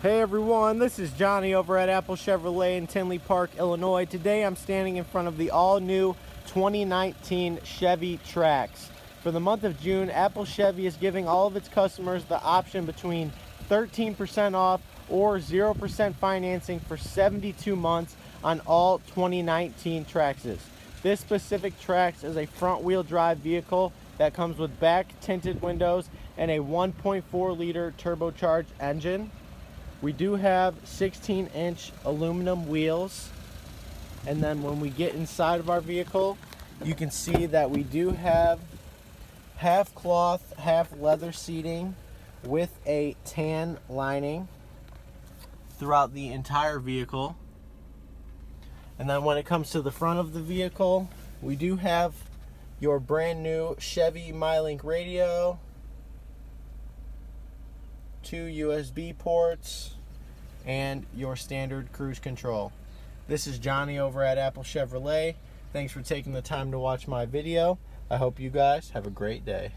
Hey everyone, this is Johnny over at Apple Chevrolet in Tinley Park, Illinois. Today I'm standing in front of the all-new 2019 Chevy Trax. For the month of June, Apple Chevy is giving all of its customers the option between 13% off or 0% financing for 72 months on all 2019 Traxes. This specific Trax is a front-wheel drive vehicle that comes with back tinted windows and a 1.4 liter turbocharged engine. We do have 16-inch aluminum wheels, and then when we get inside of our vehicle, you can see that we do have half cloth, half leather seating with a tan lining throughout the entire vehicle. And then when it comes to the front of the vehicle, we do have your brand new Chevy MyLink radio, 2 USB ports, and your standard cruise control. This is Johnny over at Apple Chevrolet. Thanks for taking the time to watch my video. I hope you guys have a great day.